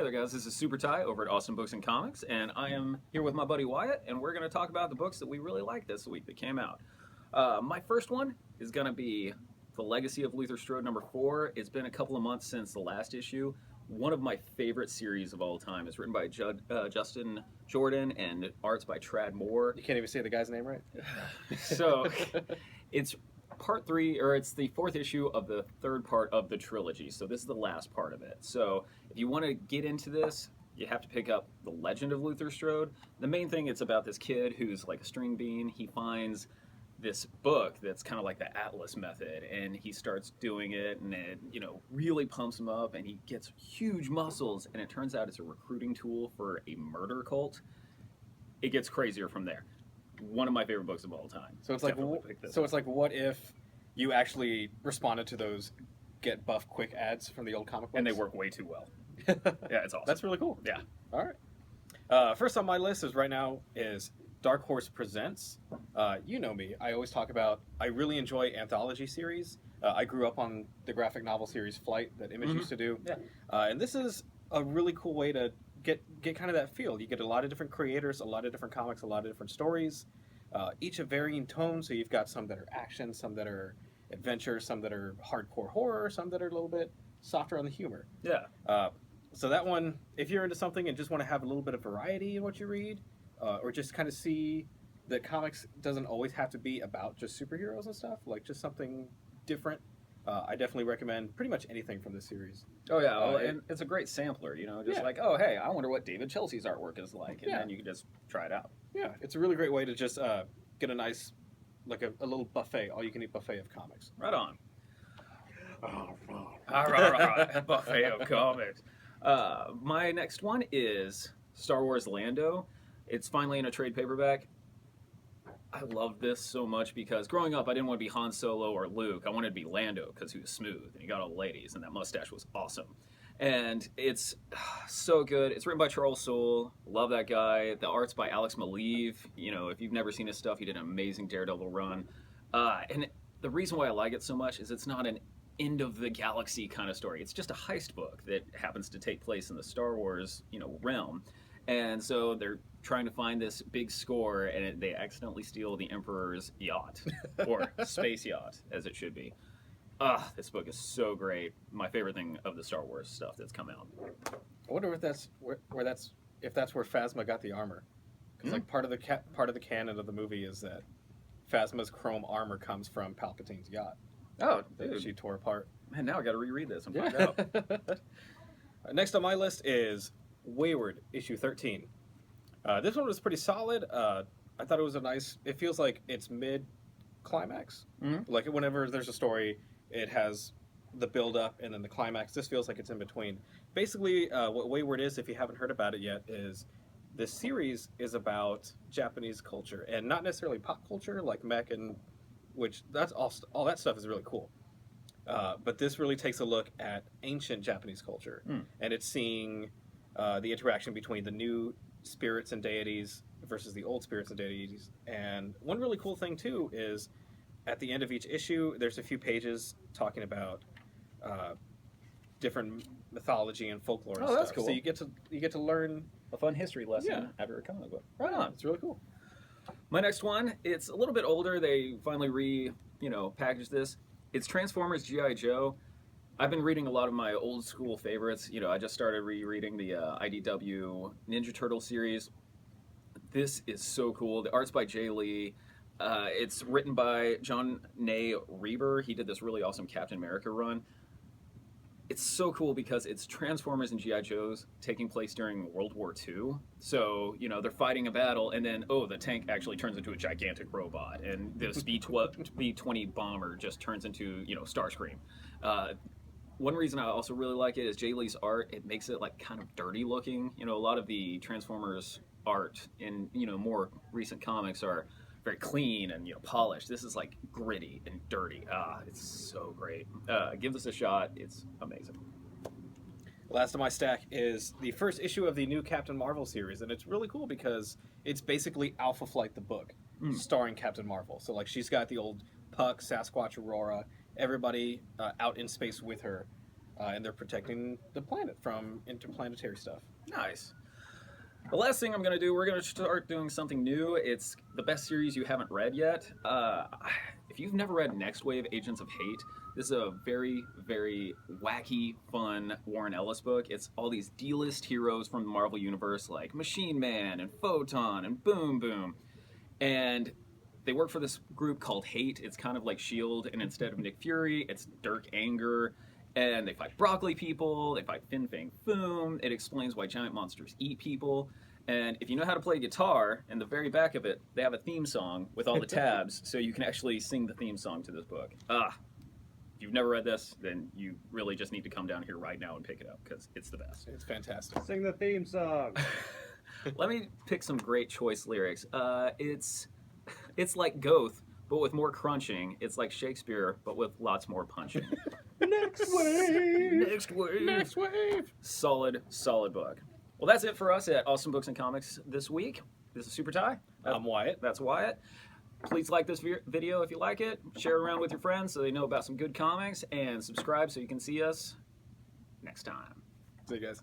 Hey there, guys. This is SuperTy over at Awesome Books and Comics, and I am here with my buddy Wyatt, and we're going to talk about the books that we really like this week that came out. My first one is going to be The Legacy of Luther Strode #4. It's been a couple of months since the last issue. One of my favorite series of all time. It's written by Justin Jordan and arts by Trad Moore. You can't even say the guy's name right? So, it's part 3, or it's the 4th issue of the 3rd part of the trilogy. So this is the last part of it. So if you want to get into this, you have to pick up The Legend of Luther Strode. The main thing, it's about this kid who's like a string bean. He finds this book that's kind of like the Atlas method, and he starts doing it, and it, really pumps him up, and he gets huge muscles, and it turns out it's a recruiting tool for a murder cult. It gets crazier from there. One of my favorite books of all time. So it's like what if you actually responded to those get buff quick ads from the old comic books? And they work way too well. Yeah, it's awesome. That's really cool. Yeah. All right. First on my list is Dark Horse Presents. You know me. I always talk about, I really enjoy anthology series. I grew up on the graphic novel series Flight that Image used to do. Yeah. And this is a really cool way to get kind of that feel. You get a lot of different creators, a lot of different comics, a lot of different stories, each of varying tones. So you've got some that are action, some that are adventure, some that are hardcore horror, some that are a little bit softer on the humor. Yeah. So that one, if you're into something and just want to have a little bit of variety in what you read, or just kind of see that comics doesn't always have to be about just superheroes and stuff, like just something different, I definitely recommend pretty much anything from this series. Oh, yeah. And it's a great sampler, just like, oh, hey, I wonder what David Chelsea's artwork is like. And then you can just try it out. Yeah, it's a really great way to just get a nice, like a little buffet, all-you-can-eat buffet of comics. Right on. All right. Buffet of comics. My next one is Star Wars Lando. It's finally in a trade paperback. I love this so much because growing up, I didn't want to be Han Solo or Luke. I wanted to be Lando because he was smooth and he got all the ladies, and that mustache was awesome. And it's so good. It's written by Charles Soule. Love that guy. The art's by Alex Maleev. If you've never seen his stuff, he did an amazing Daredevil run. And the reason why I like it so much is it's not an end of the galaxy kind of story. It's just a heist book that happens to take place in the Star Wars, realm. And so they're trying to find this big score, and they accidentally steal the Emperor's yacht, or space yacht, as it should be. This book is so great. My favorite thing of the Star Wars stuff that's come out. I wonder if that's where Phasma got the armor, because like part of the canon of the movie is that Phasma's chrome armor comes from Palpatine's yacht. Oh, that she tore apart. Man, now I got to reread this and find out. Next on my list is Wayward, issue 13. This one was pretty solid. I thought it was it feels like it's mid-climax. Mm-hmm. Like whenever there's a story, it has the build-up and then the climax. This feels like it's in between. Basically, what Wayward is, if you haven't heard about it yet, is this series is about Japanese culture, and not necessarily pop culture, like mech, and which that's all that stuff is really cool. But this really takes a look at ancient Japanese culture, and it's seeing the interaction between the new spirits and deities versus the old spirits and deities. And one really cool thing too is at the end of each issue, there's a few pages talking about different mythology and folklore. And stuff. That's cool. So you get to learn a fun history lesson after a comic book. Right on. It's really cool. My next one, it's a little bit older. They finally packaged this. It's Transformers G.I. Joe. I've been reading a lot of my old school favorites. I just started rereading the IDW Ninja Turtle series. This is so cool. The art's by Jay Lee. It's written by John Nay Reber. He did this really awesome Captain America run. It's so cool because it's Transformers and G.I. Joes taking place during World War II. So, they're fighting a battle, and then, the tank actually turns into a gigantic robot, and this B-20 bomber just turns into, Starscream. One reason I also really like it is Jay Lee's art. It makes it like kind of dirty looking. A lot of the Transformers art in more recent comics are very clean and polished. This is like gritty and dirty. It's so great. Give this a shot. It's amazing. Last on my stack is the first issue of the new Captain Marvel series, and it's really cool because it's basically Alpha Flight the book, starring Captain Marvel. So like she's got the old Puck, Sasquatch, Aurora, everybody out in space with her. and they're protecting the planet from interplanetary stuff. Nice. The last thing I'm going to do, we're going to start doing something new. It's the best series you haven't read yet. If you've never read Next Wave Agents of Hate, this is a very, very wacky, fun Warren Ellis book. It's all these D-list heroes from the Marvel Universe like Machine Man and Photon and Boom Boom. And they work for this group called Hate. It's kind of like S.H.I.E.L.D., and instead of Nick Fury, it's Dirk Anger. And they fight broccoli people, they fight Fin Fang Foom. It explains why giant monsters eat people. And if you know how to play guitar, in the very back of it, they have a theme song with all the tabs, so you can actually sing the theme song to this book. If you've never read this, then you really just need to come down here right now and pick it up, because it's the best. It's fantastic. Sing the theme song. Let me pick some great choice lyrics. It's like Goth, but with more crunching. It's like Shakespeare, but with lots more punching. Next wave. Next wave. Next wave. Solid book. Well, that's it for us at Awesome Books and Comics this week. This is SuperTy. I'm Wyatt. That's Wyatt. Please like this video if you like it. Share it around with your friends so they know about some good comics. And subscribe so you can see us next time. See you guys.